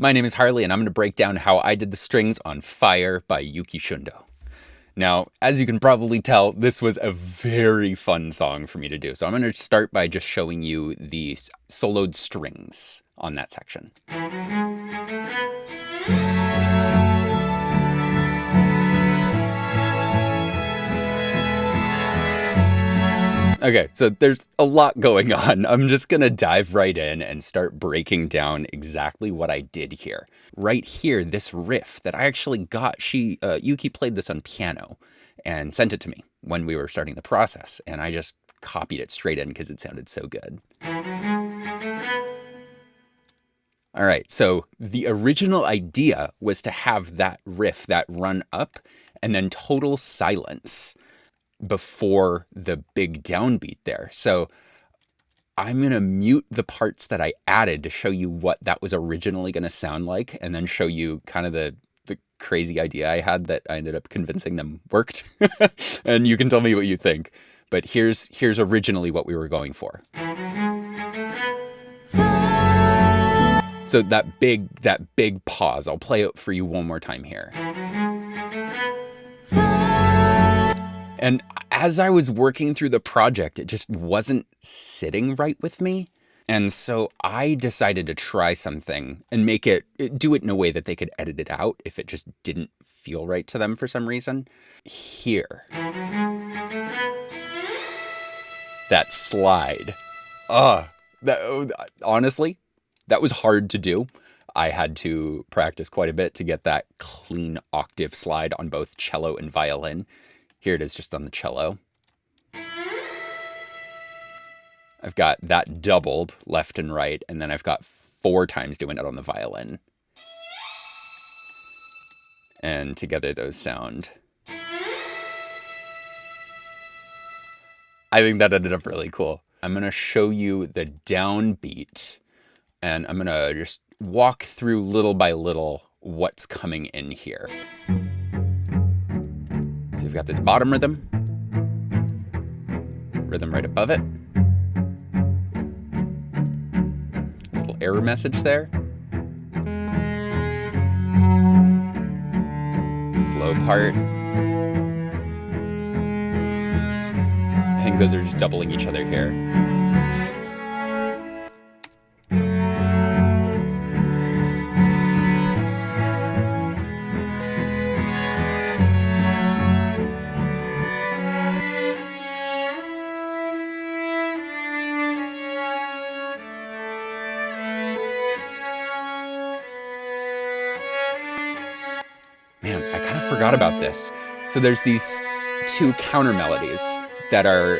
My name is Harley, and I'm going to break down how I did the strings on Fire by Yuki Shundo. Now, as you can probably tell, this was a very fun song for me to do, so I'm going to start by just showing you the soloed strings on that section. Okay, so there's a lot going on. I'm just going to dive right in and start breaking down exactly what I did here. Right here, this riff that I actually got, Yuki played this on piano and sent it to me when we were starting the process, and I just copied it straight in because it sounded so good. All right, so the original idea was to have that riff, that run up, and then total silence before the big downbeat there. So I'm going to mute the parts that I added to show you what that was originally going to sound like, and then show you kind of the crazy idea I had that I ended up convincing them worked. And you can tell me what you think. But here's originally what we were going for. So that big pause, I'll play it for you one more time here. And as I was working through the project, it just wasn't sitting right with me. And so I decided to try something and do it in a way that they could edit it out if it just didn't feel right to them for some reason. Here. That slide. Honestly, that was hard to do. I had to practice quite a bit to get that clean octave slide on both cello and violin. Here it is just on the cello. I've got that doubled left and right, and then I've got 4 times doing it on the violin. And together those sound. I think that ended up really cool. I'm going to show you the downbeat, and I'm going to just walk through little by little what's coming in here. So you've got this bottom rhythm right above it. Little error message there. This low part. I think those are just doubling each other here. Man, I kind of forgot about this. So there's these 2 counter melodies that are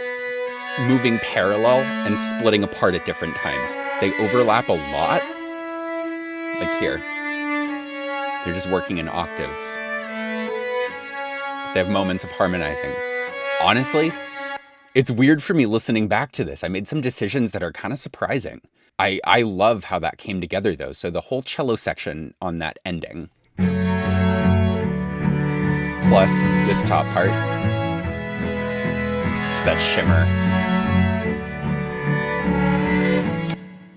moving parallel and splitting apart at different times. They overlap a lot. Like here. They're just working in octaves. They have moments of harmonizing. Honestly, it's weird for me listening back to this. I made some decisions that are kind of surprising. I love how that came together though. So the whole cello section on that ending, plus this top part, just that shimmer.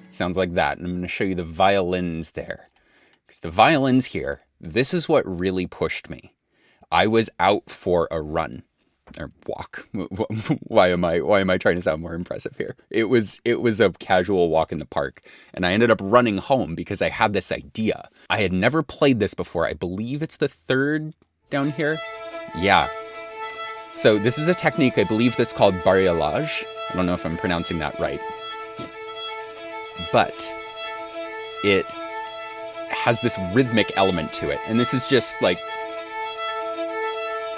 Sounds like that. And I'm going to show you the violins there. Because the violins here, this is what really pushed me. I was out for a run. Or walk. Why am I trying to sound more impressive here? It was a casual walk in the park, and I ended up running home because I had this idea. I had never played this before. I believe it's the 3rd down here. Yeah. So this is a technique, I believe, that's called barilage. I don't know if I'm pronouncing that right. But it has this rhythmic element to it, and this is just like,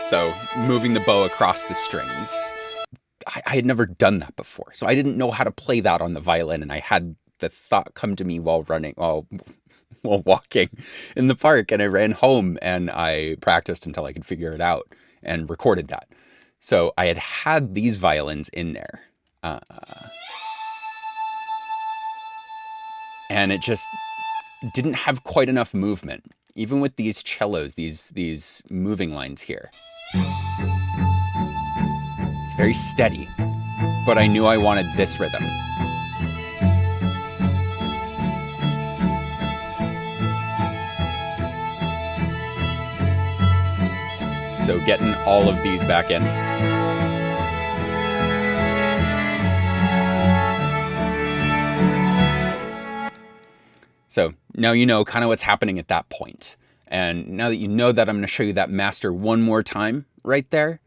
so moving the bow across the strings. I had never done that before, so I didn't know how to play that on the violin, and I had the thought come to me while walking in the park, and I ran home and I practiced until I could figure it out and recorded that. So I had these violins in there. And it just didn't have quite enough movement. Even with these cellos, these moving lines here. It's very steady, but I knew I wanted this rhythm. So getting all of these back in. So now you know kind of what's happening at that point. And now that you know that, I'm going to show you that master one more time right there.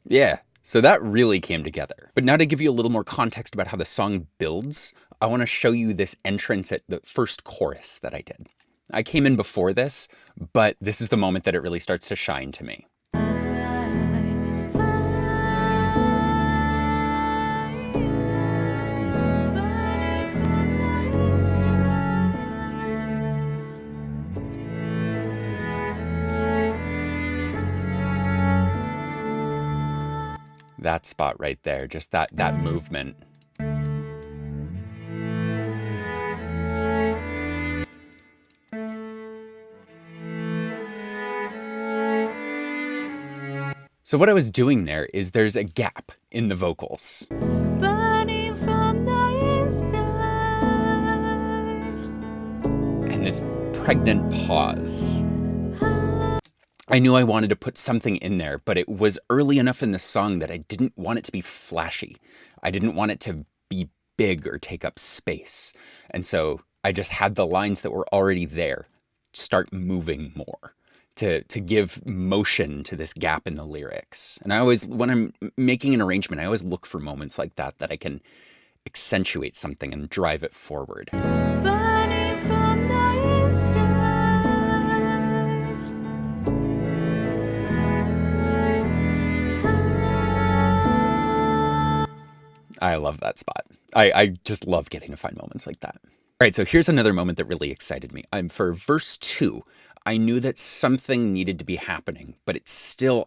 Yeah, so that really came together. But now to give you a little more context about how the song builds, I want to show you this entrance at the first chorus that I did. I came in before this, but this is the moment that it really starts to shine to me. That spot right there, just that movement. So what I was doing there is there's a gap in the vocals. Burning from the inside. And this pregnant pause. I knew I wanted to put something in there, but it was early enough in the song that I didn't want it to be flashy. I didn't want it to be big or take up space. And so I just had the lines that were already there start moving more to give motion to this gap in the lyrics. And I always, when I'm making an arrangement, I always look for moments like that I can accentuate something and drive it forward. Burning from the inside. I love that spot. I just love getting to find moments like that. All right, so here's another moment that really excited me. For verse 2, I knew that something needed to be happening, but I still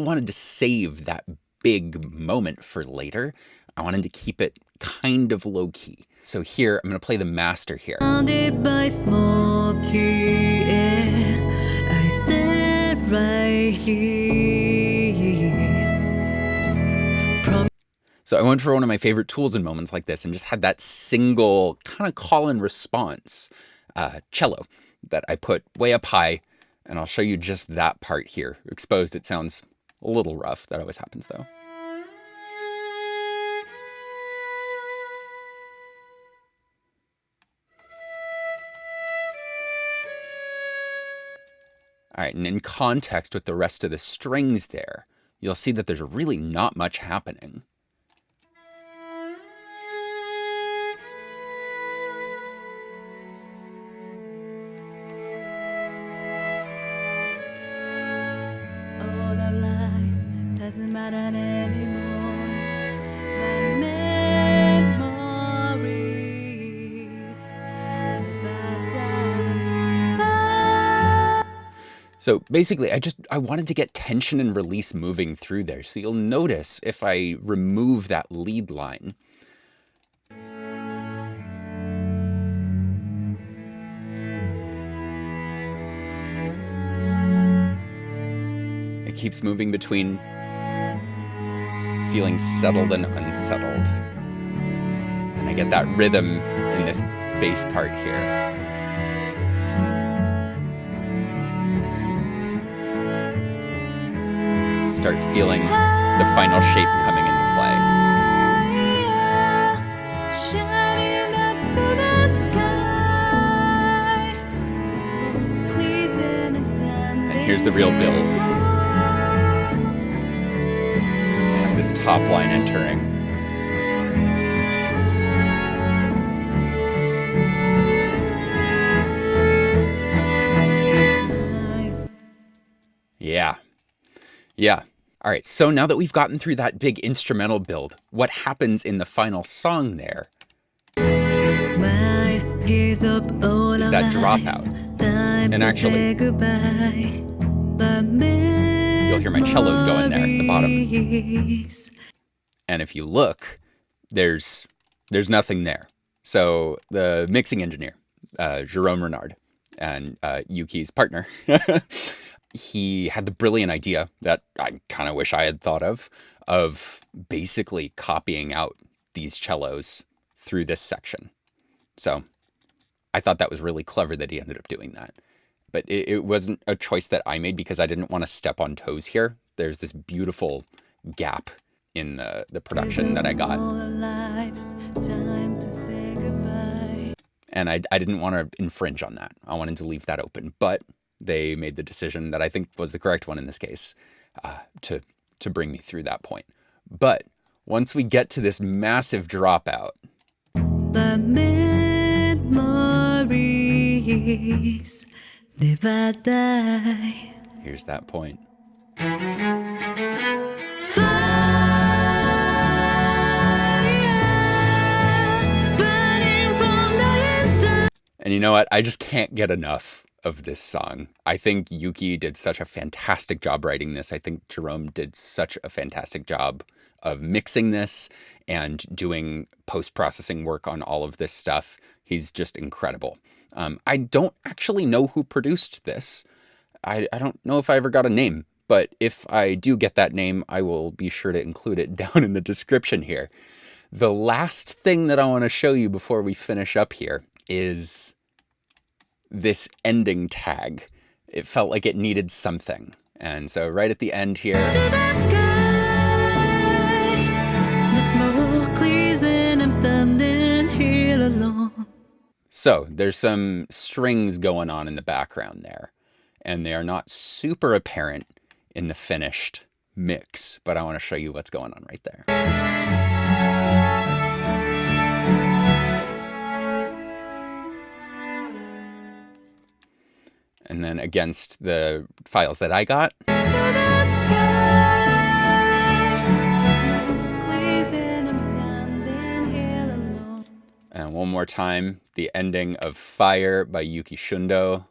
wanted to save that big moment for later. I wanted to keep it kind of low key. So here, I'm going to play the master here. Surrounded by smoky air, I stand right here. So I went for one of my favorite tools in moments like this and just had that single kind of call and response cello that I put way up high. And I'll show you just that part here. Exposed, it sounds a little rough. That always happens though. All right, and in context with the rest of the strings there, you'll see that there's really not much happening. All our lies doesn't matter anymore. My memories So basically, I wanted to get tension and release moving through there. So you'll notice if I remove that lead line, it keeps moving between feeling settled and unsettled. And I get that rhythm in this bass part here. Start feeling the final shape coming into play. And here's the real build. And this top line entering. Yeah. Yeah. All right, so now that we've gotten through that big instrumental build, what happens in the final song there is that dropout. And actually, you'll hear my cellos going there at the bottom. And if you look, there's nothing there. So the mixing engineer, Jerome Renard, and Yuki's partner, he had the brilliant idea that I kind of wish I had thought of basically copying out these cellos through this section. So I thought that was really clever that he ended up doing that. But it wasn't a choice that I made because I didn't want to step on toes here. There's this beautiful gap in the production that I got. And I didn't want to infringe on that. I wanted to leave that open. But they made the decision that I think was the correct one in this case, to bring me through that point. But once we get to this massive dropout, the memories never die. Here's that point. And you know what? I just can't get enough of this song. I think Yuki did such a fantastic job writing this. I think Jerome did such a fantastic job of mixing this and doing post-processing work on all of this stuff. He's just incredible. I don't actually know who produced this. I don't know if I ever got a name, but if I do get that name, I will be sure to include it down in the description here. The last thing that I want to show you before we finish up here is this ending tag. It felt like it needed something. And so right at the end here, so there's some strings going on in the background there, and they are not super apparent in the finished mix, but I want to show you what's going on right there. And then against the files that I got. And one more time, the ending of Fire by Yuki Shundo.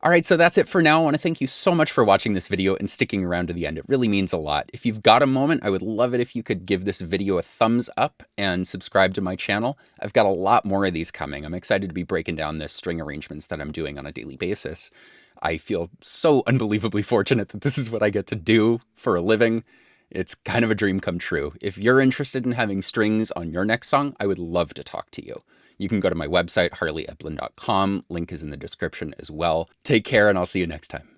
All right, so that's it for now. I want to thank you so much for watching this video and sticking around to the end. It really means a lot. If you've got a moment, I would love it if you could give this video a thumbs up and subscribe to my channel. I've got a lot more of these coming. I'm excited to be breaking down the string arrangements that I'm doing on a daily basis. I feel so unbelievably fortunate that this is what I get to do for a living. It's kind of a dream come true. If you're interested in having strings on your next song, I would love to talk to you. You can go to my website, harleyeblin.com. Link is in the description as well. Take care, and I'll see you next time.